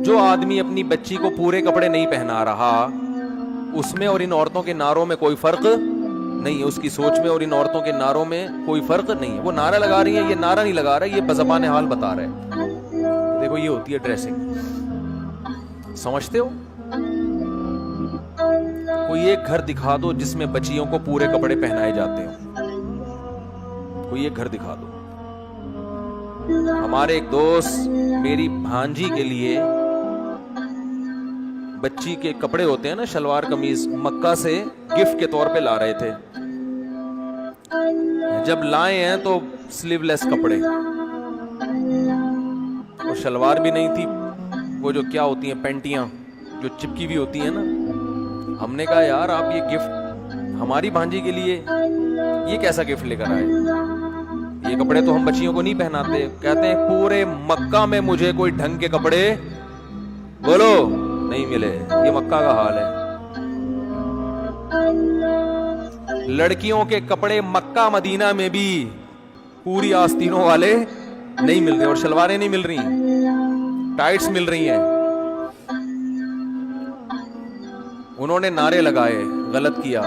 جو آدمی اپنی بچی کو پورے کپڑے نہیں پہنا رہا اس میں اور ان عورتوں کے نعروں میں کوئی فرق نہیں ہے، اس کی سوچ میں اور ان عورتوں کے نعروں میں کوئی فرق نہیں ہے۔ وہ نعرہ لگا رہی ہیں، یہ نعرہ نہیں لگا رہا، یہ بزبان حال بتا رہے ہیں۔ دیکھو یہ ہوتی ہے ڈریسنگ، سمجھتے ہو؟ کوئی ایک گھر دکھا دو جس میں بچیوں کو پورے کپڑے پہنائے جاتے ہوں، کوئی ایک گھر دکھا دو۔ ہمارے ایک دوست میری بھانجی کے لیے بچی کے کپڑے ہوتے ہیں نا، شلوار قمیض، مکہ سے گفٹ کے طور پہ لا رہے تھے۔ جب لائے ہیں تو سلیو لیس کپڑے، اور شلوار بھی نہیں تھی، وہ جو کیا ہوتی ہیں پینٹیاں جو چپکی بھی ہوتی ہیں نا۔ ہم نے کہا یار آپ یہ گفٹ ہماری بھانجی کے لیے یہ کیسا گفٹ لے کر آئے؟ یہ کپڑے تو ہم بچیوں کو نہیں پہناتے۔ کہتے ہیں پورے مکہ میں مجھے کوئی ڈھنگ کے کپڑے بولو نہیں ملے، یہ مکہ کا حال ہے۔ لڑکیوں کے کپڑے مکہ مدینہ میں بھی پوری آستینوں والے نہیں مل رہے، اور شلواریں نہیں مل رہی، ٹائٹس مل رہی ہیں۔ انہوں نے نعرے لگائے، غلط کیا۔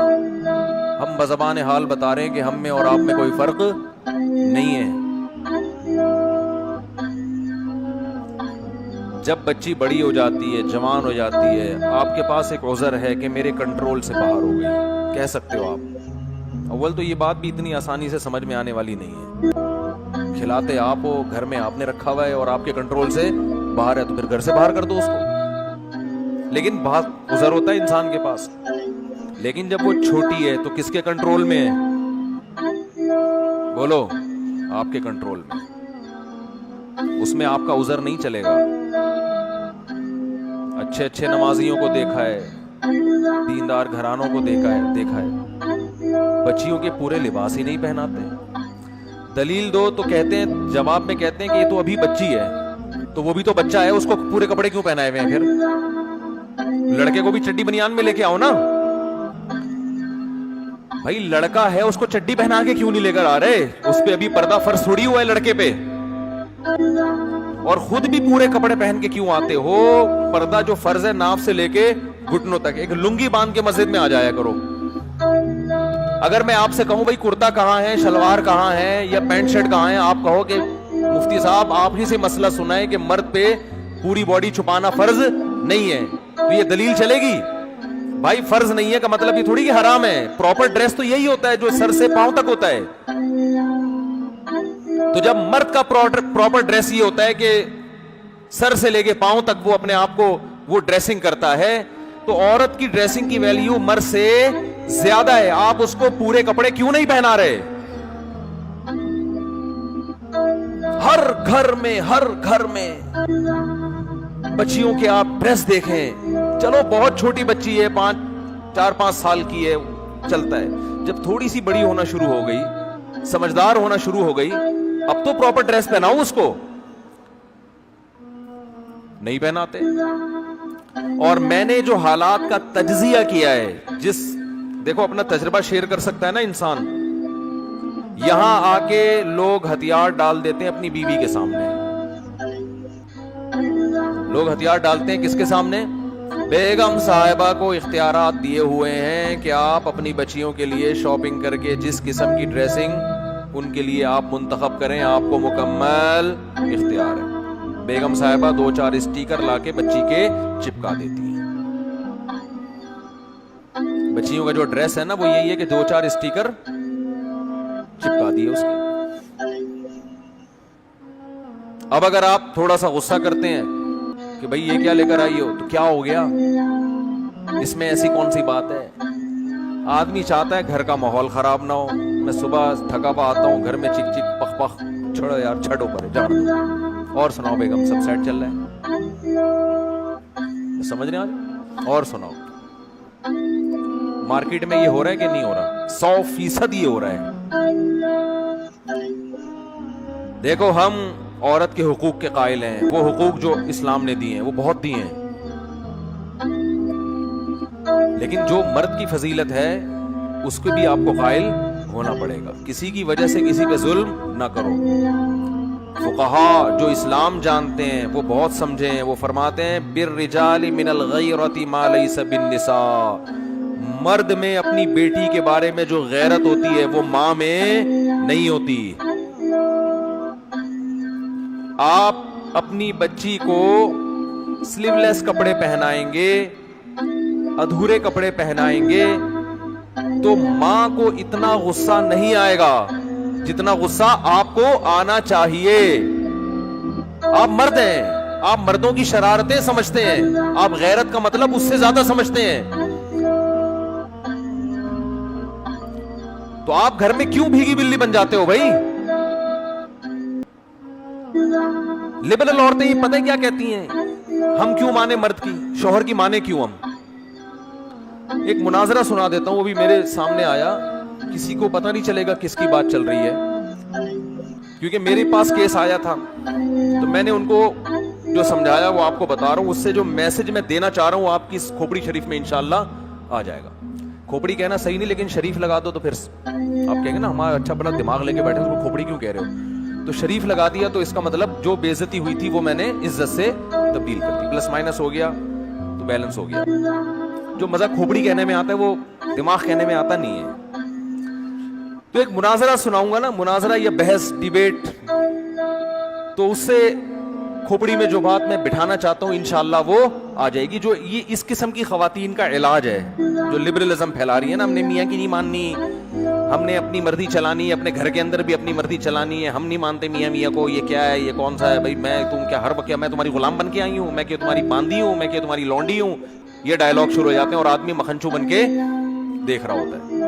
ہم بزبان حال بتا رہے ہیں کہ ہم میں اور آپ میں کوئی فرق نہیں ہے۔ جب بچی بڑی ہو جاتی ہے، جوان ہو جاتی ہے، آپ کے پاس ایک عذر ہے کہ میرے کنٹرول سے باہر ہو گئی، کہہ سکتے ہو آپ۔ اول تو یہ بات بھی اتنی آسانی سے سمجھ میں آنے والی نہیں ہے۔ کھلاتے آپ ہو، گھر میں آپ نے رکھا ہوا ہے اور آپ کے کنٹرول سے باہر ہے، تو پھر گھر سے باہر کر دو اس کو۔ لیکن بہت عذر ہوتا ہے انسان کے پاس۔ لیکن جب وہ چھوٹی ہے تو کس کے کنٹرول میں ہے؟ بولو، آپ کے کنٹرول میں، اس میں آپ کا عذر نہیں چلے گا۔ اچھے اچھے نمازیوں کو دیکھا ہے، دیندار گھرانوں کو دیکھا ہے، بچیوں کے پورے لباس ہی نہیں پہناتے۔ دلیل دو تو کہتے ہیں، جواب میں کہتے ہیں کہ یہ تو ابھی بچی ہے، تو وہ بھی تو بچہ ہے، اس کو پورے کپڑے کیوں پہنائے ہوئے ہیں؟ پھر لڑکے کو بھی چڈی بنیان میں لے کے آؤ نا بھائی، لڑکا ہے اس کو چڈی پہنا کے کیوں نہیں لے کر آ رہے؟ اس پہ ابھی پردہ فرض تھوڑی ہوا ہے لڑکے پہ، اور خود بھی پورے کپڑے پہن کے کیوں آتے ہو؟ پردہ جو فرض ہے ناف سے لے کے گھٹنوں تک، ایک لنگی باندھ کے مسجد میں آ جایا کرو۔ اگر میں آپ سے کہوں بھائی کرتا کہاں ہے، شلوار کہاں ہے، یا پینٹ شرٹ کہاں ہے، آپ کہو کہ مفتی صاحب آپ ہی سے مسئلہ سنا ہے کہ مرد پہ پوری باڈی چھپانا فرض نہیں ہے، تو یہ دلیل چلے گی؟ بھائی فرض نہیں ہے کا مطلب یہ تھوڑی کہ حرام ہے۔ پراپر ڈریس تو یہی ہوتا ہے جو سر سے پاؤں تک ہوتا ہے۔ تو جب مرد کا پراپر ڈریس یہ ہوتا ہے کہ سر سے لے کے پاؤں تک وہ اپنے آپ کو وہ ڈریسنگ کرتا ہے، تو عورت کی ڈریسنگ کی ویلیو مرد سے زیادہ ہے۔ آپ اس کو پورے کپڑے کیوں نہیں پہنا رہے؟ ہر گھر میں بچیوں کے آپ ڈریس دیکھیں، چلو بہت چھوٹی بچی ہے، 4-5 سال کی ہے، چلتا ہے۔ جب تھوڑی سی بڑی ہونا شروع ہو گئی، سمجھدار ہونا شروع ہو گئی، اب تو پراپر ڈریس پہناؤ اس کو، نہیں پہناتے۔ اور میں نے جو حالات کا تجزیہ کیا ہے، دیکھو اپنا تجربہ شیئر کر سکتا ہے نا انسان۔ یہاں آ کے لوگ ہتھیار ڈال دیتے ہیں اپنی بیوی کے سامنے، لوگ ہتھیار ڈالتے ہیں کس کے سامنے؟ بیگم صاحبہ کو اختیارات دیے ہوئے ہیں کہ آپ اپنی بچیوں کے لیے شاپنگ کر کے جس قسم کی ڈریسنگ ان کے لیے آپ منتخب کریں، آپ کو مکمل اختیار ہے۔ بیگم صاحبہ 2-4 اسٹیکر لا کے بچی کے چپکا دیتی ہیں۔ بچیوں کا جو ڈریس ہے نا وہ یہی ہے کہ 2-4 اسٹیکر چپکا دیے اس کے۔ اب اگر آپ تھوڑا سا غصہ کرتے ہیں کہ بھئی یہ کیا لے کر آئی ہو، تو کیا ہو گیا؟ اس میں ایسی کون سی بات ہے؟ آدمی چاہتا ہے گھر کا ماحول خراب نہ ہو۔ میں صبح تھکا پا آتا ہوں، گھر میں چک چک پخ پخ، چھوڑو یار، چھٹو پر جان دو۔ اور سناؤ بیگم، سب سیٹ چل رہا ہے؟ سمجھ رہے ہیں؟ اور سناؤ، مارکیٹ میں یہ ہو رہا ہے کہ نہیں ہو رہا؟ 100% یہ ہو رہا ہے۔ دیکھو ہم عورت کے حقوق کے قائل ہیں، وہ حقوق جو اسلام نے دیے ہیں وہ بہت دیے ہیں، لیکن جو مرد کی فضیلت ہے اس کو بھی آپ کو قائل ہونا پڑے گا۔ کسی کی وجہ سے کسی پہ ظلم نہ کرو۔ فقہا جو اسلام جانتے ہیں وہ بہت سمجھے ہیں، وہ فرماتے ہیں بالرجال من الغیرۃ ما لیس بالنساء، مرد میں اپنی بیٹی کے بارے میں جو غیرت ہوتی ہے وہ ماں میں نہیں ہوتی۔ آپ اپنی بچی کو سلیو لیس کپڑے پہنائیں گے، ادھورے کپڑے پہنائیں گے تو ماں کو اتنا غصہ نہیں آئے گا جتنا غصہ آپ کو آنا چاہیے۔ آپ مرد ہیں، آپ مردوں کی شرارتیں سمجھتے ہیں، آپ غیرت کا مطلب اس سے زیادہ سمجھتے ہیں، تو آپ گھر میں کیوں بھیگی بلی بن جاتے ہو بھائی؟ لبرل عورتیں یہ پتہ کیا کہتی ہیں، ہم کیوں مانے مرد کی، شوہر کی مانے کیوں ہم؟ ایک مناظرہ سنا دیتا ہوں، وہ بھی میرے سامنے آیا، کسی کو پتہ نہیں چلے گا کس کی بات چل رہی ہے، کیونکہ میرے پاس کیس آیا تھا تو میں نے ان کو جو سمجھایا وہ آپ کو بتا رہا ہوں، اس سے جو میسج میں دینا چاہ رہا ہوں آپ کی کھوپڑی شریف میں انشاءاللہ آ جائے گا۔ کھوپڑی کہنا صحیح نہیں لیکن شریف لگا دو تو پھر آپ کہیں گے نا ہمارا اچھا بڑا دماغ لے کے بیٹھے اس کو کھوپڑی کیوں کہہ رہے ہو، تو شریف لگا دیا تو اس کا مطلب جو بے عزتی ہوئی تھی وہ میں نے عزت سے تبدیل کر دی، پلس مائنس ہو گیا تو بیلنس ہو گیا۔ جو مزہ کھوپڑی کہنے میں آتا ہے وہ دماغ کہنے میں آتا نہیں ہے۔ تو ایک مناظرہ سناؤں گا نا، مناظرہ یا بحث ڈیبیٹ، تو اس سے کھوپڑی میں جو بات میں بٹھانا چاہتا ہوں انشاءاللہ وہ آ جائے گی۔ جو یہ اس قسم کی خواتین کا علاج ہے جو لبرلزم پھیلا رہی ہے نا، ہم نے میاں کی نہیں ماننی، ہم نے اپنی مرضی چلانی ہے، اپنے گھر کے اندر بھی اپنی مرضی چلانی ہے، ہم نہیں مانتے میاں کو، یہ کیا ہے، یہ کون سا ہے بھائی، میں تم کیا ہر وقت میں تمہاری غلام بن کے آئی ہوں، میں کہ تمہاری باندھی ہوں، میں کہ تمہاری لونڈی ہوں، یہ ڈائلاگ شروع ہو جاتے ہیں اور آدمی مکھنچو بن کے دیکھ رہا ہوتا ہے۔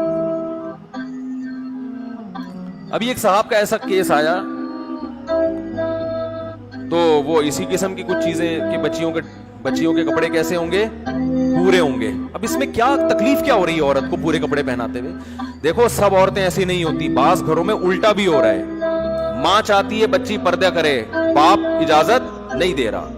ابھی ایک صاحب کا ایسا کیس آیا تو وہ اسی قسم کی کچھ چیزیں کہ بچیوں کے کپڑے کیسے ہوں گے، پورے ہوں گے۔ اب اس میں کیا تکلیف کیا ہو رہی ہے عورت کو پورے کپڑے پہناتے ہوئے؟ دیکھو سب عورتیں ایسی نہیں ہوتی، بعض گھروں میں الٹا بھی ہو رہا ہے، ماں چاہتی ہے بچی پردہ کرے، باپ اجازت نہیں دے رہا،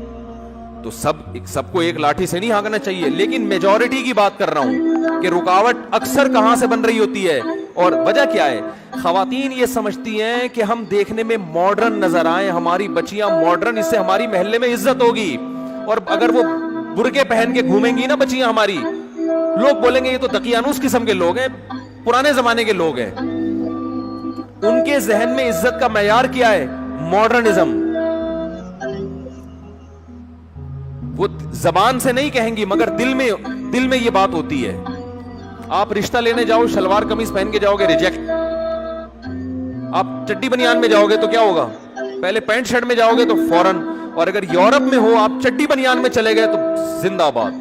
تو سب کو ایک لاٹھی سے نہیں ہانکنا چاہیے، لیکن میجورٹی کی بات کر رہا ہوں کہ رکاوٹ اکثر کہاں سے بن رہی ہوتی ہے اور وجہ کیا ہے؟ خواتین یہ سمجھتی ہیں کہ ہم دیکھنے میں ماڈرن نظر آئیں، ہماری بچیاں ماڈرن، اس سے ہماری محلے میں عزت ہوگی، اور اگر وہ برقعے پہن کے گھومیں گی نا بچیاں ہماری، لوگ بولیں گے یہ تو دقیانوس قسم کے لوگ ہیں، پرانے زمانے کے لوگ ہیں۔ ان کے ذہن میں عزت کا معیار کیا ہے؟ ماڈرنزم۔ وہ زبان سے نہیں کہیں گی مگر دل میں یہ بات ہوتی ہے۔ آپ رشتہ لینے جاؤ شلوار قمیص پہن کے جاؤ گے ریجیکٹ، آپ چڈی بنیان میں جاؤ گے تو کیا ہوگا؟ پہلے پینٹ شرٹ میں جاؤ گے تو فوراً، اور اگر یورپ میں ہو آپ چڈی بنیان میں چلے گئے تو زندہ باد۔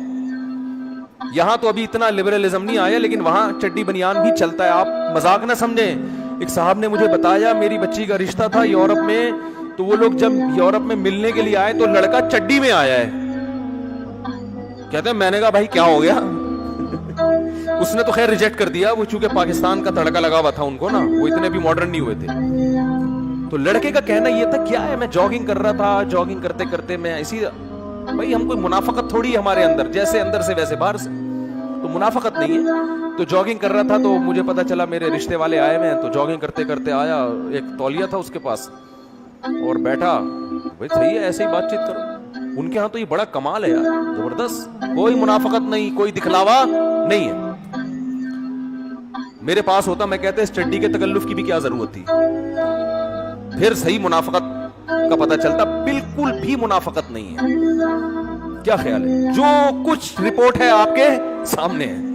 یہاں تو ابھی اتنا لبرلزم نہیں آیا لیکن وہاں چڈی بنیان بھی چلتا ہے، آپ مذاق نہ سمجھیں۔ ایک صاحب نے مجھے بتایا میری بچی کا رشتہ تھا یورپ میں، تو وہ لوگ جب یورپ میں ملنے کے لیے آئے تو لڑکا چڈی میں آیا ہے، کہتے ہیں میں نے کہا بھائی کیا ہو گیا؟ اس نے تو خیر ریجیکٹ کر دیا، وہ چونکہ پاکستان کا تڑکا لگا ہوا تھا ان کو نا، وہ اتنے بھی ماڈرن نہیں ہوئے تھے۔ تو لڑکے کا کہنا یہ تھا کیا ہے، میں جاگنگ کر رہا تھا، جاگنگ کرتے کرتے میں اسی، بھائی ہم کوئی منافقت تھوڑی ہے ہمارے اندر، جیسے اندر سے ویسے باہر سے، تو منافقت نہیں ہے۔ تو جاگنگ کر رہا تھا تو مجھے پتا چلا میرے رشتے والے آئے ہوئے ہیں، تو جاگنگ کرتے کرتے آیا، ایک تولیہ تھا اس کے پاس اور بیٹھا، بھائی صحیح ہے ایسے ہی بات چیت کرو۔ ان کے ہاں تو یہ بڑا کمال ہے یار، زبردست، کوئی منافقت نہیں، کوئی دکھلاوا نہیں ہے۔ میرے پاس ہوتا میں کہتے اس چڈی کے تکلف کی بھی کیا ضرورت تھی، پھر صحیح منافقت کا پتہ چلتا، بالکل بھی منافقت نہیں ہے۔ کیا خیال ہے؟ جو کچھ رپورٹ ہے آپ کے سامنے ہے۔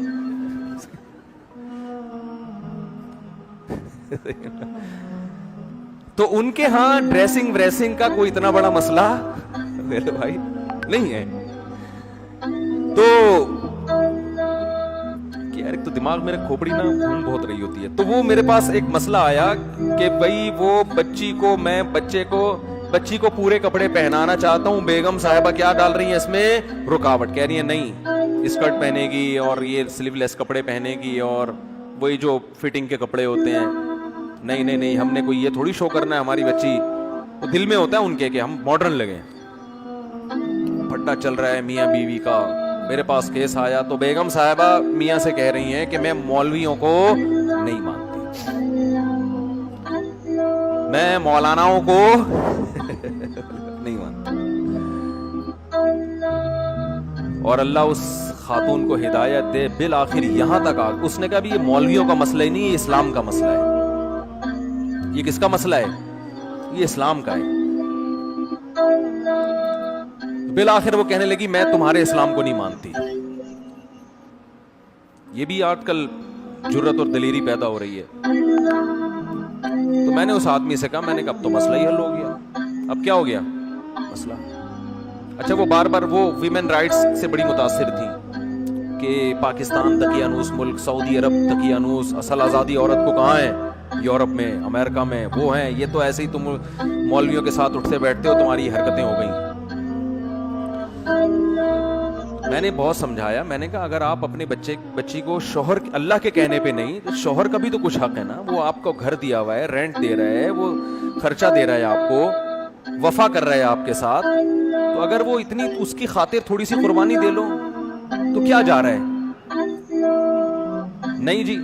تو ان کے ہاں ڈریسنگ وریسنگ کا کوئی اتنا بڑا مسئلہ میرے بھائی نہیں ہے۔ تو ایک تو دماغ میرے کھوپڑی نا گھوم بہت رہی ہوتی ہے، تو وہ میرے پاس ایک مسئلہ آیا کہ بھائی وہ بچی کو پورے کپڑے پہنانا چاہتا ہوں، بیگم صاحبہ کیا ڈال رہی ہیں اس میں؟ رکاوٹ، کہہ رہی ہیں نہیں اسکرٹ پہنے گی اور یہ سلیو لیس کپڑے پہنے گی اور وہی جو فٹنگ کے کپڑے ہوتے ہیں، نہیں ہم نے کوئی یہ تھوڑی شو کرنا ہے، ہماری بچی، وہ دل میں ہوتا ہے ان کے کہ ہم ماڈرن لگیں۔ پھڈا چل رہا ہے میاں بیوی کا، میرے پاس کیس آیا تو بیگم صاحبہ میاں سے کہہ رہی ہیں کہ میں مولویوں کو نہیں مانتی، میں مولاناؤں کو اور اللہ اس خاتون کو ہدایت دے، بالآخر یہاں تک آ اس نے کہا بھی یہ مولویوں کا مسئلہ ہی نہیں، یہ اسلام کا مسئلہ ہے۔ یہ کس کا مسئلہ ہے؟ یہ اسلام کا ہے۔ بالآخر وہ کہنے لگی میں تمہارے اسلام کو نہیں مانتی۔ یہ بھی آج کل جرت اور دلیری پیدا ہو رہی ہے۔ تو میں نے اس آدمی سے کہا، میں نے کہا اب تو مسئلہ ہی حل ہو گیا۔ اب کیا ہو گیا مسئلہ؟ اچھا وہ بار بار وہ ویمن رائٹس سے بڑی متاثر تھی کہ پاکستان دقیانوس ملک، سعودی عرب دقیانوس، اصل آزادی عورت کو کہاں ہے؟ یورپ میں، امریکہ میں وہ ہیں، یہ تو ایسے ہی تم مولویوں کے ساتھ اٹھتے بیٹھتے ہو، تمہاری حرکتیں ہو گئیں۔ میں نے بہت سمجھایا، میں نے کہا اگر آپ اپنے بچی کو شوہر اللہ کے کہنے پہ نہیں، شوہر کا بھی تو کچھ حق ہے نا، وہ آپ کو گھر دیا ہوا ہے، رینٹ دے رہا ہے، وہ خرچہ دے رہا ہے آپ کو، وفا کر رہا ہے آپ کے ساتھ، تو اگر وہ اتنی اس کی خاطر تھوڑی سی قربانی دے لو تو کیا جا رہا ہے؟ نہیں جی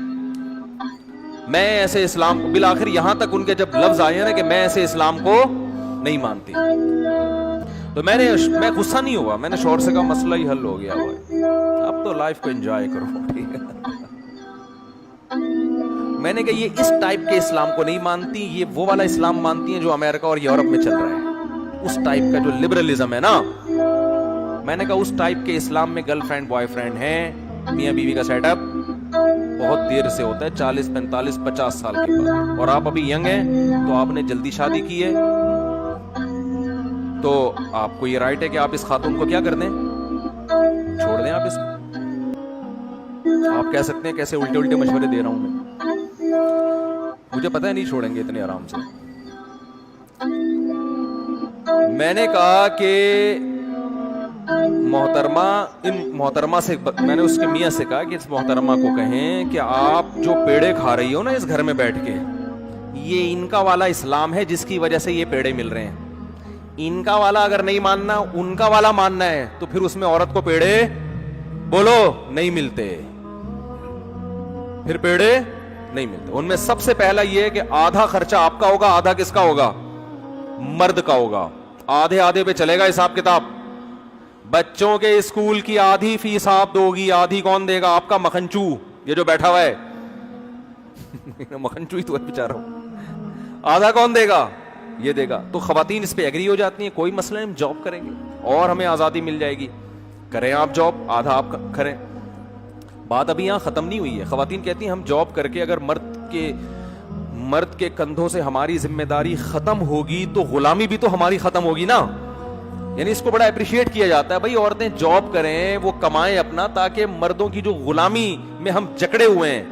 میں ایسے اسلام کو، بالآخر یہاں تک ان کے جب لفظ آئے نا کہ میں ایسے اسلام کو نہیں مانتی، تو میں غصہ نہیں ہوا، میں نے شوہر سے کہا مسئلہ ہی حل ہو گیا ہوا ہے، اب تو لائف کو انجوائے کرو، ٹھیک ہے۔ میں نے کہا یہ اس ٹائپ کے اسلام کو نہیں مانتی، یہ وہ والا اسلام مانتی ہیں جو امریکہ اور یورپ میں چل رہا ہے، اس ٹائپ کا جو لبرلزم ہے نا۔ میں نے کہا اس ٹائپ کے اسلام میں گرل فرینڈ بوائے فرینڈ ہیں، میاں بیوی کا سیٹ اپ بہت دیر سے ہوتا ہے، 40 45 50 سال کے بعد، اور آپ ابھی ینگ ہیں تو آپ نے جلدی شادی کی ہے، تو آپ کو یہ رائٹ ہے کہ آپ اس خاتون کو کیا کر دیں، چھوڑ دیں۔ آپ اس آپ کہہ سکتے ہیں کیسے الٹے الٹے مشورے دے رہا ہوں مجھے پتہ ہے نہیں چھوڑیں گے اتنے آرام سے۔ میں نے کہا کہ محترمہ سے میں نے اس کے میاں سے کہا کہ اس محترمہ کو کہیں کہ آپ جو پیڑے کھا رہی ہو نا اس گھر میں بیٹھ کے، یہ ان کا والا اسلام ہے جس کی وجہ سے یہ پیڑے مل رہے ہیں، ان کا والا اگر نہیں ماننا، ان کا والا ماننا ہے، تو پھر اس میں عورت کو پیڑے بولو نہیں ملتے، پھر پیڑے نہیں ملتے۔ ان میں سب سے پہلا یہ ہے کہ آدھا خرچہ آپ کا ہوگا، آدھا کس کا ہوگا؟ مرد کا ہوگا، آدھے آدھے پہ چلے گا حساب کتاب۔ بچوں کے اسکول کی آدھی فیس آپ دو گی، آدھی کون دے گا؟ آپ کا مکھنچو، یہ جو بیٹھا ہوا ہے مکھنچو ہی تو ہے بیچارہ، آدھا کون دے گا؟ یہ دے گا۔ تو خواتین اس پہ ایگری ہو جاتی ہیں، کوئی مسئلہ نہیں، ہم جاب کریں گے اور ہمیں آزادی مل جائے گی، کریں آپ جاب، آدھا آپ کریں۔ بات ابھی یہاں ختم نہیں ہوئی ہے، خواتین کہتی ہیں ہم جاب کر کے اگر مرد کے کندھوں سے ہماری ذمہ داری ختم ہوگی تو غلامی بھی تو ہماری ختم ہوگی نا۔ یعنی اس کو بڑا اپریشیٹ کیا جاتا ہے، بھائی عورتیں جاب کریں، وہ کمائیں اپنا، تاکہ مردوں کی جو غلامی میں ہم جکڑے ہوئے ہیں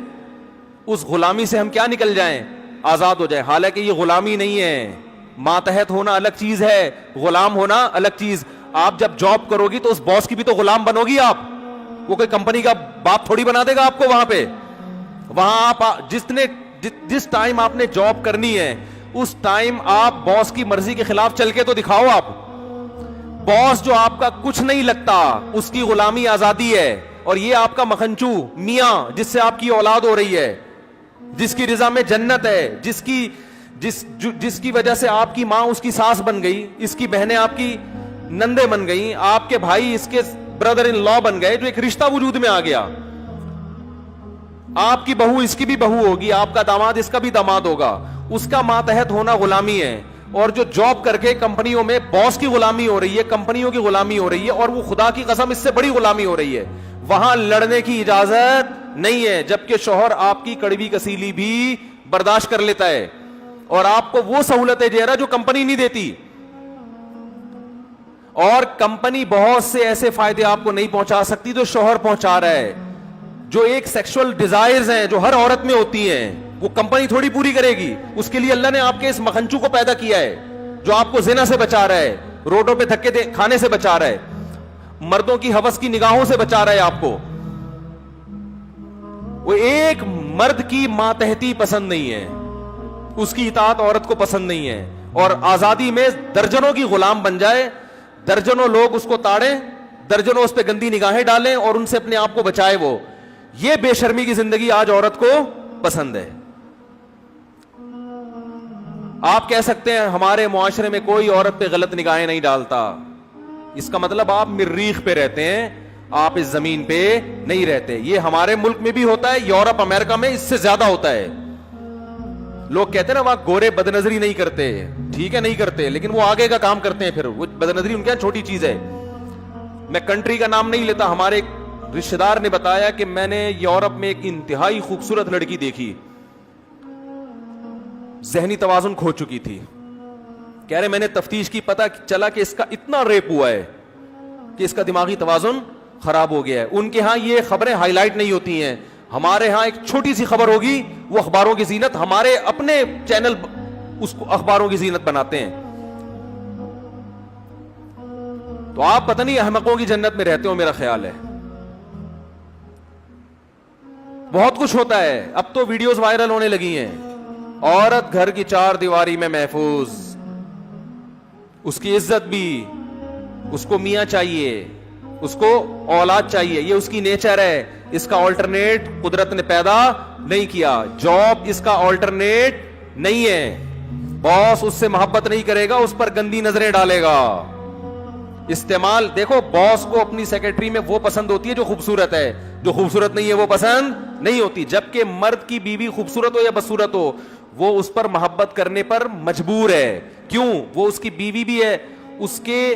اس غلامی سے ہم کیا نکل جائیں، آزاد ہو جائیں۔ حالانکہ یہ غلامی نہیں ہے، ماتحت ہونا الگ چیز ہے، غلام ہونا الگ چیز۔ آپ جب جاب کرو گی تو اس باس کی بھی تو غلام بنو گی آپ، وہ کوئی کمپنی کا باپ تھوڑی بنا دے گا آپ کو۔ وہاں آپ جس ٹائم آپ نے جاب کرنی ہے اس ٹائم آپ باس کی مرضی کے خلاف چل کے تو دکھاؤ۔ آپ باس جو آپ کا کچھ نہیں لگتا، اس کی غلامی آزادی ہے، اور یہ آپ کا مکھنچو میاں جس سے آپ کی اولاد ہو رہی ہے، جس کی رضا میں جنت ہے، جس کی وجہ سے آپ کی ماں اس کی ساس بن گئی، اس کی بہنیں آپ کی نندے بن گئی، آپ کے بھائی اس کے برادر ان لا بن گئے، جو ایک رشتہ وجود میں آ گیا۔ آپ کی بہو اس کی بھی بہو ہوگی، آپ کا داماد اس کا بھی داماد ہوگا، اس کا ماتحت ہونا غلامی ہے۔ اور جو جاب کر کے کمپنیوں میں باس کی غلامی ہو رہی ہے، کمپنیوں کی غلامی ہو رہی ہے، اور وہ خدا کی قسم اس سے بڑی غلامی ہو رہی ہے، وہاں لڑنے کی اجازت نہیں ہے، جبکہ شوہر آپ کی کڑوی کسیلی بھی برداشت کر لیتا ہے، اور آپ کو وہ سہولتیں دے رہا جو کمپنی نہیں دیتی۔ اور کمپنی بہت سے ایسے فائدے آپ کو نہیں پہنچا سکتی جو شوہر پہنچا رہا ہے۔ جو ایک سیکشل ڈیزائرز ہیں جو ہر عورت میں ہوتی ہیں، وہ کمپنی تھوڑی پوری کرے گی۔ اس کے لیے اللہ نے آپ کے اس مکھنچو کو پیدا کیا ہے جو آپ کو زنا سے بچا رہا ہے، روڈوں پہ دھکے کھانے سے بچا رہا ہے، مردوں کی ہوس کی نگاہوں سے بچا رہا ہے آپ کو۔ وہ ایک مرد کی ماتحتی پسند نہیں ہے، اس کی اطاعت عورت کو پسند نہیں ہے، اور آزادی میں درجنوں کی غلام بن جائے، درجنوں لوگ اس کو تاڑیں، درجنوں اس پہ گندی نگاہیں ڈالیں اور ان سے اپنے آپ کو بچائے۔ وہ یہ بے شرمی کی زندگی آج عورت کو پسند ہے۔ آپ کہہ سکتے ہیں ہمارے معاشرے میں کوئی عورت پہ غلط نگاہیں نہیں ڈالتا، اس کا مطلب آپ مریخ پہ رہتے ہیں، آپ اس زمین پہ نہیں رہتے. یہ ہمارے ملک میں بھی ہوتا ہے, یورپ امریکہ میں اس سے زیادہ ہوتا ہے. لوگ کہتے ہیں نا وہاں گورے بدنظری نہیں کرتے, ٹھیک ہے نہیں کرتے, لیکن وہ آگے کا کام کرتے ہیں. پھر وہ بدنظری ان کے یہاں چھوٹی چیز ہے. میں کنٹری کا نام نہیں لیتا, ہمارے ایک رشتہ دار نے بتایا کہ میں نے یورپ میں ایک انتہائی خوبصورت لڑکی دیکھی, ذہنی توازن کھو چکی تھی. کہہ رہے میں نے تفتیش کی, پتہ چلا کہ اس کا اتنا ریپ ہوا ہے کہ اس کا دماغی توازن خراب ہو گیا ہے. ان کے ہاں یہ خبریں ہائی لائٹ نہیں ہوتی ہیں, ہمارے ہاں ایک چھوٹی سی خبر ہوگی وہ اخباروں کی زینت, ہمارے اپنے چینل اس کو اخباروں کی زینت بناتے ہیں. تو آپ پتہ نہیں احمقوں کی جنت میں رہتے ہو, میرا خیال ہے. بہت کچھ ہوتا ہے, اب تو ویڈیوز وائرل ہونے لگی ہیں, عورت گھر کی چار دیواری میں محفوظ, اس کی عزت بھی, اس کو میاں چاہیے, اس کو اولاد چاہیے, یہ اس کی نیچر ہے. اس کا آلٹرنیٹ قدرت نے پیدا نہیں کیا. جاب اس کا آلٹرنیٹ نہیں ہے. باس اس سے محبت نہیں کرے گا, اس پر گندی نظریں ڈالے گا. استعمال دیکھو, باس کو اپنی سیکرٹری میں وہ پسند ہوتی ہے جو خوبصورت ہے, جو خوبصورت نہیں ہے وہ پسند نہیں ہوتی. جبکہ مرد کی بیوی خوبصورت ہو یا بدصورت ہو, وہ اس پر محبت کرنے پر مجبور ہے. کیوں؟ وہ اس کی بیوی بھی ہے, اس کے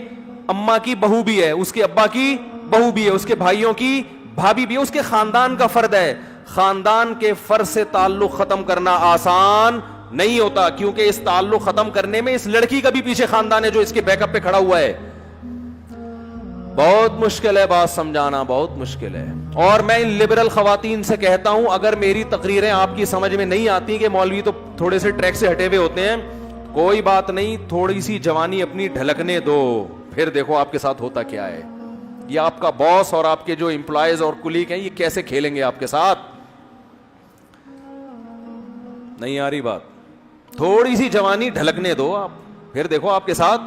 اماں کی بہو بھی ہے, اس کے ابا کی بہو بھی ہے, اس کے بھائیوں کی بھابھی بھی ہے, اس کے خاندان کا فرد ہے. خاندان کے فرد سے تعلق ختم کرنا آسان نہیں ہوتا, کیونکہ اس تعلق ختم کرنے میں اس لڑکی کا بھی پیچھے خاندان ہے جو اس کے بیک اپ پہ کھڑا ہوا ہے. بہت مشکل ہے بات سمجھانا, بہت مشکل ہے. اور میں ان لبرل خواتین سے کہتا ہوں, اگر میری تقریریں آپ کی سمجھ میں نہیں آتی کہ مولوی تو تھوڑے سے ٹریک سے ہٹے ہوئے ہوتے ہیں, کوئی بات نہیں, تھوڑی سی جوانی اپنی ڈھلکنے دو, پھر دیکھو آپ کے ساتھ ہوتا کیا ہے. یہ آپ کا باس اور آپ کے جو امپلائیز اور کلیگ ہیں یہ کیسے کھیلیں گے آپ کے ساتھ. نہیں آ رہی بات؟ تھوڑی سی جوانی ڈھلکنے دو آپ, پھر دیکھو آپ کے ساتھ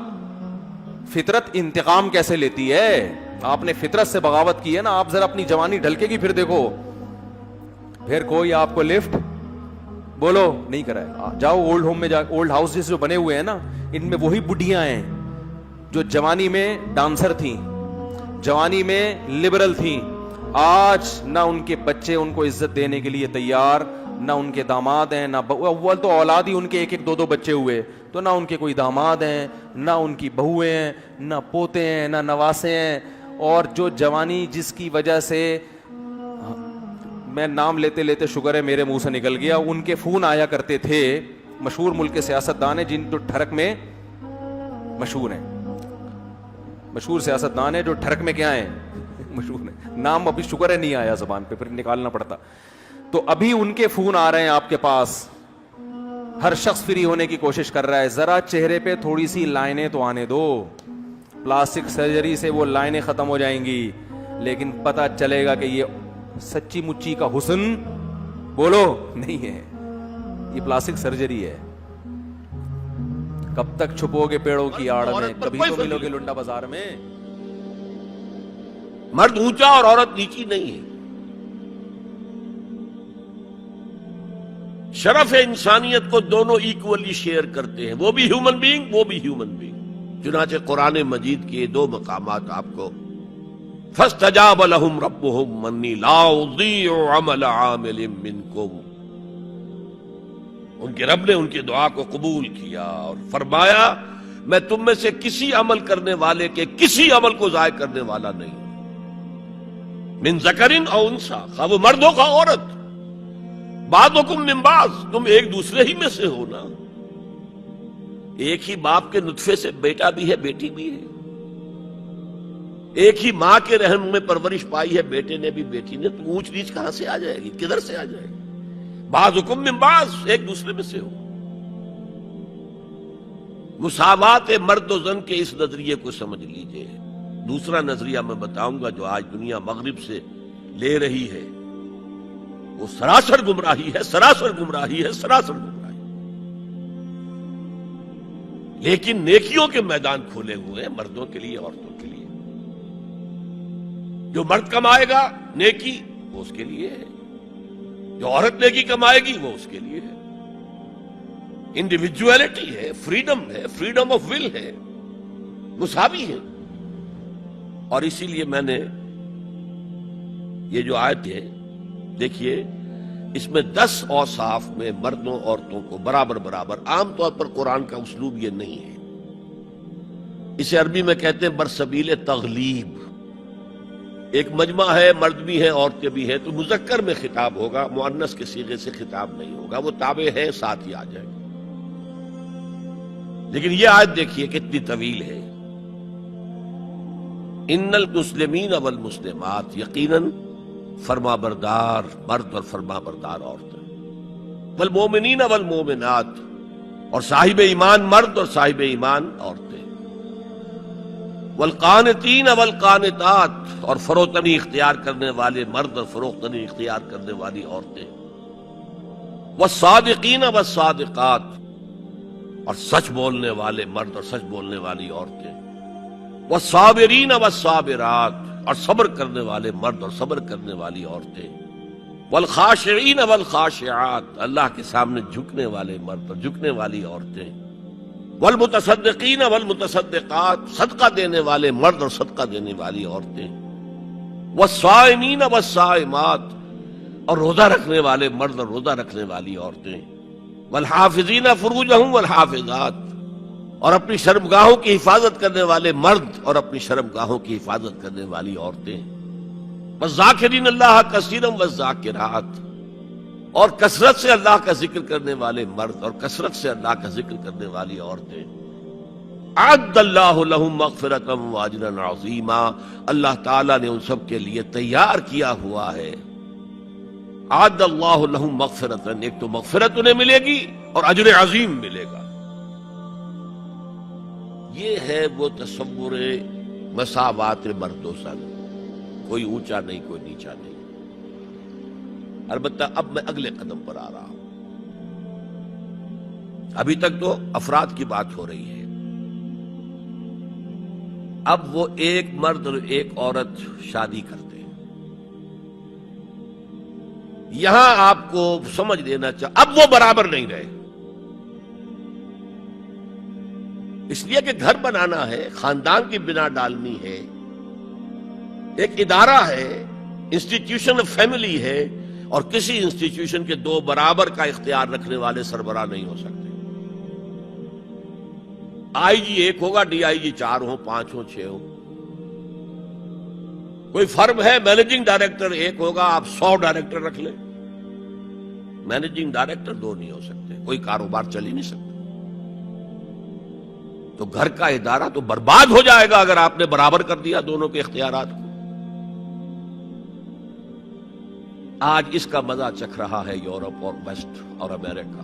فطرت انتقام کیسے لیتی ہے. آپ نے فطرت سے بغاوت کی ہے نا, آپ ذرا اپنی جوانی ڈھلکے گی, پھر دیکھو, پھر کوئی آپ کو لفٹ بولو نہیں کرائے. جاؤ اولڈ ہوم میں جا, اولڈ ہاؤسز جو بنے ہوئے ہیں نا, ان میں وہی بڈیاں ہیں جو جوانی میں ڈانسر تھیں, جوانی میں لبرل تھیں. آج نہ ان کے بچے ان کو عزت دینے کے لیے تیار, نہ ان کے داماد ہیں, نہ اول تو اولاد ہی ان کے ایک ایک دو دو بچے ہوئے, تو نہ ان کے کوئی داماد ہیں, نہ ان کی بہویں ہیں, نہ پوتے ہیں, نہ نواسے ہیں. اور جو جوانی جس کی وجہ سے, میں نام لیتے لیتے شکر ہے میرے منہ سے نکل گیا, ان کے فون آیا کرتے تھے, مشہور ملک کے سیاستدان ہیں جن جو ٹھڑک میں مشہور ہیں, مشہور سیاستدان ہیں جو ٹھڑک میں کیا ہیں مشہور ہیں. نام ابھی شکر ہے نہیں آیا زبان پہ, پھر نکالنا پڑتا. تو ابھی ان کے فون آ رہے ہیں آپ کے پاس, ہر شخص فری ہونے کی کوشش کر رہا ہے. ذرا چہرے پہ تھوڑی سی لائنیں تو آنے دو, پلاسٹک سرجری سے وہ لائنیں ختم ہو جائیں گی, لیکن پتہ چلے گا کہ یہ سچی مچی کا حسن بولو نہیں ہے, یہ پلاسٹک سرجری ہے. کب تک چھپو گے پیڑوں کی آڑ میں, کبھی تو ملو گے لنڈا بازار میں. مرد اونچا اور عورت نیچی نہیں ہے. شرف انسانیت کو دونوں ایکولی شیئر کرتے ہیں, وہ بھی ہیومن بینگ, وہ بھی ہیومن بینگ. چنانچہ قرآن مجید کے دو مقامات آپ کو, فَاسْتَجَابَ لَهُمْ رَبُّهُمْ أَنِّي لَا أُضِيعُ عَمَلَ عَامِلٍ مِّنكُمْ, ان کے رب نے ان کی دعا کو قبول کیا اور فرمایا میں تم میں سے کسی عمل کرنے والے کے کسی عمل کو ضائع کرنے والا نہیں. من ذکرن او انثی, خواہ وہ مرد ہو خواہ عورت. بعضکم من بعض, تم ایک دوسرے ہی میں سے ہو نا. ایک ہی باپ کے نطفے سے بیٹا بھی ہے بیٹی بھی ہے, ایک ہی ماں کے رحم میں پرورش پائی ہے بیٹے نے بھی بیٹی نے, تو اونچ نیچ کہاں سے آ جائے گی, کدھر سے آ جائے گی. بعضکم من بعض, ایک دوسرے میں سے ہو. مساوات مرد و زن کے اس نظریے کو سمجھ لیجئے. دوسرا نظریہ میں بتاؤں گا جو آج دنیا مغرب سے لے رہی ہے, وہ سراسر گمراہی ہے, سراسر گمراہی ہے, سراسر گمراہی. لیکن نیکیوں کے میدان کھولے ہوئے ہیں مردوں کے لیے عورتوں کے لیے. جو مرد کمائے گا نیکی وہ اس کے لیے ہے, جو عورت نیکی کمائے گی وہ اس کے لیے ہے. انڈیویجویلٹی ہے, فریڈم ہے, فریڈم آف ول ہے, مساوی ہے. اور اسی لیے میں نے یہ جو آیت ہے دیکھیے، اس میں 10 اوصاف میں مردوں عورتوں کو برابر برابر، عام طور پر قرآن کا اسلوب یہ نہیں ہے، اسے عربی میں کہتے ہیں برسبیل تغلیب۔ ایک مجمع ہے، مرد بھی ہے عورتیں بھی ہیں، تو مذکر میں خطاب ہوگا، مؤنث کے صیغے سے خطاب نہیں ہوگا، وہ تابع ہے ساتھ ہی آ جائے گا۔ لیکن یہ آیت دیکھیے کتنی طویل ہے، ان المسلمین والمسلمات، یقیناً فرما بردار مرد اور فرما بردار عورتیں، والمومنین والمومنات، اور صاحب ایمان مرد اور صاحب ایمان عورتیں، والقانتین والقانتات، اور فروتنی اختیار کرنے والے مرد اور فروختنی اختیار کرنے والی عورتیں، والصادقین والصادقات، اور سچ بولنے والے مرد اور سچ بولنے والی عورتیں، والصابرین والصابرات، اور صبر کرنے والے مرد اور صبر کرنے والی عورتیں، والخاشعین والخاشعات، اللہ کے سامنے جھکنے والے مرد اور جھکنے والی عورتیں، والمتصدقین والمتصدقات، صدقہ دینے والے مرد اور صدقہ دینے والی عورتیں، والصائمین والصائمات، اور روزہ رکھنے والے مرد اور روزہ رکھنے والی عورتیں، والحافظین فروجہم والحافظات، اور اپنی شرمگاہوں کی حفاظت کرنے والے مرد اور اپنی شرمگاہوں کی حفاظت کرنے والی عورتیں، والذاکرین اللہ کثیرا والذاکرات، اور کثرت سے اللہ کا ذکر کرنے والے مرد اور کثرت سے اللہ کا ذکر کرنے والی عورتیں، اعد اللہ لہم مغفرۃ واجرا عظیما، اللہ تعالیٰ نے ان سب کے لیے تیار کیا ہوا ہے، اعد اللہ لہم مغفرۃ، ایک تو مغفرت انہیں ملے گی اور اجر عظیم ملے گا۔ یہ ہے وہ تصور مساوات مرد و زن، کوئی اونچا نہیں کوئی نیچا نہیں۔ البتہ اب میں اگلے قدم پر آ رہا ہوں، ابھی تک تو افراد کی بات ہو رہی ہے، اب وہ ایک مرد اور ایک عورت شادی کرتے ہیں۔ یہاں آپ کو سمجھ لینا چاہیے اب وہ برابر نہیں رہے، اس لیے کہ گھر بنانا ہے، خاندان کی بنا ڈالنی ہے، ایک ادارہ ہے، انسٹیٹیوشن آف فیملی ہے، اور کسی انسٹیٹیوشن کے دو برابر کا اختیار رکھنے والے سربراہ نہیں ہو سکتے۔ آئی جی ایک ہوگا، ڈی آئی جی 4 ہوں، 5 ہوں، 6 ہوں۔ کوئی فرم ہے، مینیجنگ ڈائریکٹر ایک ہوگا، آپ 100 ڈائریکٹر رکھ لیں، مینیجنگ ڈائریکٹر 2 نہیں ہو سکتے، کوئی کاروبار چل ہی نہیں سکتا۔ تو گھر کا ادارہ تو برباد ہو جائے گا اگر آپ نے برابر کر دیا دونوں کے اختیارات کو۔ آج اس کا مزہ چکھ رہا ہے یورپ اور ویسٹ اور امریکہ،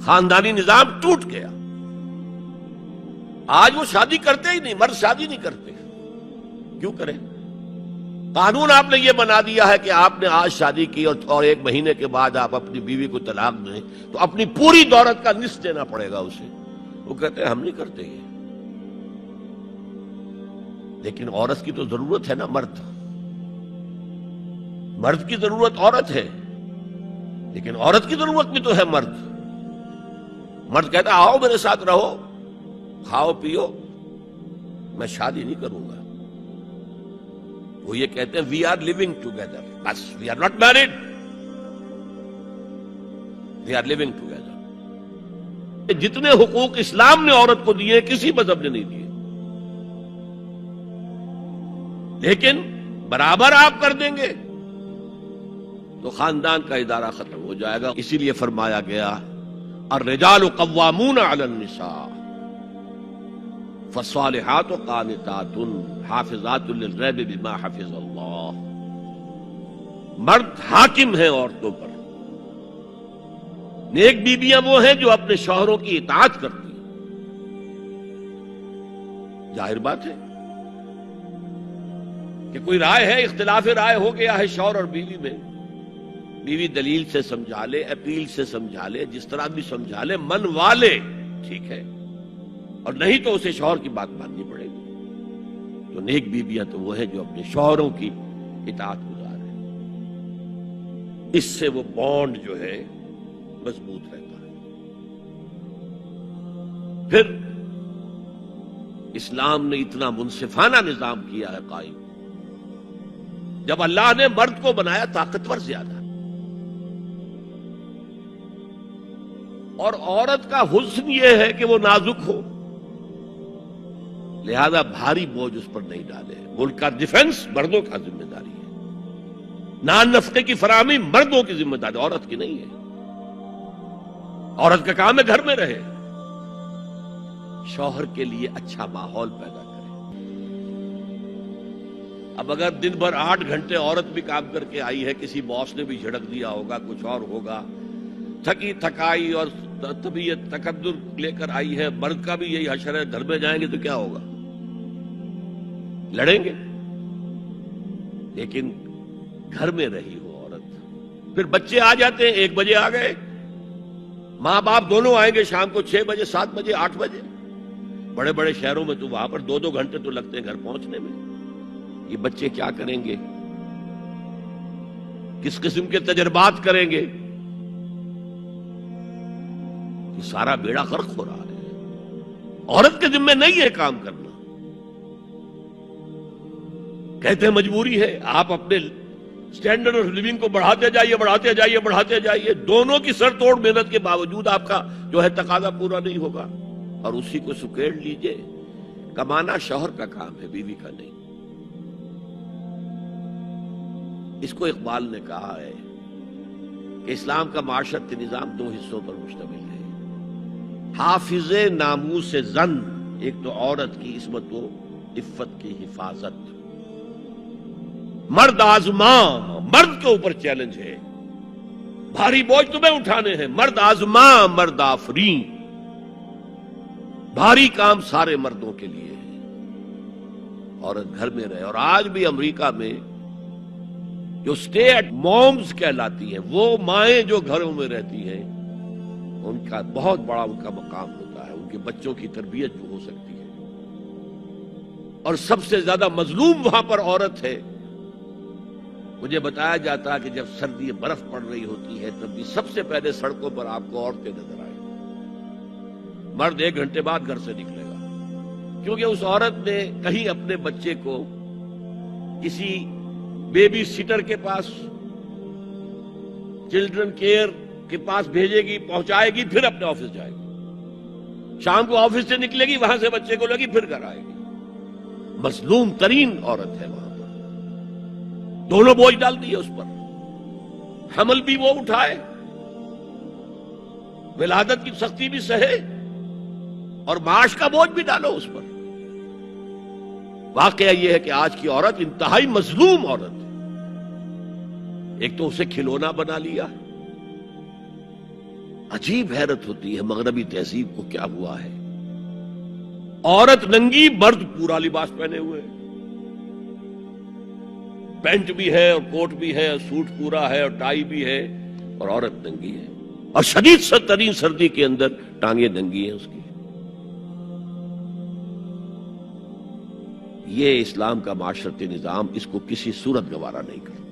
خاندانی نظام ٹوٹ گیا۔ آج وہ شادی کرتے ہی نہیں، مرد شادی نہیں کرتے، کیوں کریں؟ قانون آپ نے یہ بنا دیا ہے کہ آپ نے آج شادی کی اور 1 مہینے کے بعد آپ اپنی بیوی کو طلاق دیں تو اپنی پوری دولت کا نصف دینا پڑے گا اسے۔ وہ کہتے ہیں ہم نہیں کرتے یہ، لیکن عورت کی تو ضرورت ہے نا، مرد کی ضرورت عورت ہے، لیکن عورت کی ضرورت بھی تو ہے مرد۔ مرد کہتا ہے آؤ میرے ساتھ رہو، کھاؤ پیو، میں شادی نہیں کروں گا۔ وہ یہ کہتے ہیں وی آر لیونگ ٹوگیدر، بس we are not married, we are living together. جتنے حقوق اسلام نے عورت کو دیے کسی مذہب نے نہیں دیے، لیکن برابر آپ کر دیں گے تو خاندان کا ادارہ ختم ہو جائے گا۔ اسی لیے فرمایا گیا الرجال قوامون علی النساء فالصالحات قانتات حافظات للغیب بما حفظ اللہ، مرد حاکم ہیں عورتوں پر، نیک بیویاں وہ ہیں جو اپنے شوہروں کی اطاعت کرتی ہیں۔ ظاہر بات ہے کہ کوئی رائے ہے، اختلاف رائے ہو گیا ہے شوہر اور بیوی میں، بیوی دلیل سے سمجھا لے، اپیل سے سمجھا لے، جس طرح بھی سمجھا لے، منوا لے، ٹھیک ہے، اور نہیں تو اسے شوہر کی بات ماننی پڑے گی۔ تو نیک بیویاں تو وہ ہیں جو اپنے شوہروں کی اطاعت گزارے، اس سے وہ بانڈ جو ہے مضبوط رہتا ہے۔ پھر اسلام نے اتنا منصفانہ نظام کیا ہے قائم جب اللہ نے مرد کو بنایا طاقتور زیادہ، اور عورت کا حسن یہ ہے کہ وہ نازک ہو، لہذا بھاری بوجھ اس پر نہیں ڈالے۔ ملک کا ڈیفنس مردوں کا ذمہ داری ہے، نان نفقے کی فراہمی مردوں کی ذمہ داری، عورت کی نہیں ہے۔ عورت کا کام ہے گھر میں رہے، شوہر کے لیے اچھا ماحول پیدا کرے۔ اب اگر دن بھر 8 گھنٹے عورت بھی کام کر کے آئی ہے، کسی باس نے بھی جھڑک دیا ہوگا، کچھ اور ہوگا، تھکی تھکائی اور طبیعت تقدر لے کر آئی ہے، مرد کا بھی یہی حشر ہے، گھر میں جائیں گے تو کیا ہوگا؟ لڑیں گے۔ لیکن گھر میں رہی ہو عورت، پھر بچے آ جاتے ہیں، 1 بجے آ گئے، ماں باپ دونوں آئیں گے شام کو 6 بجے، 7 بجے، 8 بجے۔ بڑے بڑے شہروں میں تو وہاں پر 2 گھنٹے تو لگتے ہیں گھر پہنچنے میں۔ یہ بچے کیا کریں گے؟ کس قسم کے تجربات کریں گے؟ یہ سارا بیڑا غرق ہو رہا ہے، عورت کے ذمہ نہیں ہے کام کرنا۔ کہتے ہیں مجبوری ہے، آپ اپنے سٹینڈرڈ آف لیونگ کو بڑھاتے جائیے، بڑھاتے جائیے، بڑھاتے جائیے، دونوں کی سر توڑ محنت کے باوجود آپ کا جو ہے تقاضا پورا نہیں ہوگا، اور اسی کو سکیڑ لیجئے۔ کمانا شوہر کا کام ہے، بیوی کا نہیں۔ اس کو اقبال نے کہا ہے کہ اسلام کا معاشرتی نظام 2 حصوں پر مشتمل ہے، حافظ ناموس زن، ایک تو عورت کی عصمت و عفت کی حفاظت، مرد آزماں، مرد کے اوپر چیلنج ہے، بھاری بوجھ تمہیں اٹھانے ہیں، مرد آزماں مرد آفرین، بھاری کام سارے مردوں کے لیے ہے، عورت گھر میں رہے۔ اور آج بھی امریکہ میں جو سٹے ایٹ مومز کہلاتی ہیں، وہ مائیں جو گھروں میں رہتی ہیں، ان کا بہت بڑا ان کا مقام ہوتا ہے، ان کے بچوں کی تربیت جو ہو سکتی ہے۔ اور سب سے زیادہ مظلوم وہاں پر عورت ہے۔ مجھے بتایا جاتا ہے کہ جب سردی برف پڑ رہی ہوتی ہے تب بھی سب سے پہلے سڑکوں پر آپ کو عورتیں نظر آئیں، مرد 1 گھنٹے بعد گھر سے نکلے گا، کیونکہ اس عورت نے کہیں اپنے بچے کو کسی بیبی سیٹر کے پاس، چلڈرن کیئر کے پاس بھیجے گی، پہنچائے گی، پھر اپنے آفس جائے گی، شام کو آفس سے نکلے گی، وہاں سے بچے کو لگی، پھر گھر آئے گی۔ مظلوم ترین عورت ہے وہاں پر، دونوں بوجھ ڈال دیے اس پر، حمل بھی وہ اٹھائے، ولادت کی سختی بھی سہے، اور معاش کا بوجھ بھی ڈالو اس پر۔ واقعہ یہ ہے کہ آج کی عورت انتہائی مظلوم عورت ہے۔ ایک تو اسے کھلونا بنا لیا، عجیب حیرت ہوتی ہے مغربی تہذیب کو کیا ہوا ہے، عورت ننگی، مرد پورا لباس پہنے ہوئے، پینٹ بھی ہے اور کوٹ بھی ہے، سوٹ پورا ہے اور ٹائی بھی ہے، اور عورت ننگی ہے، اور شدید ترین سردی کے اندر ٹانگیں ننگی ہیں اس کی۔ یہ اسلام کا معاشرتی نظام اس کو کسی صورت گوارا نہیں کرتا۔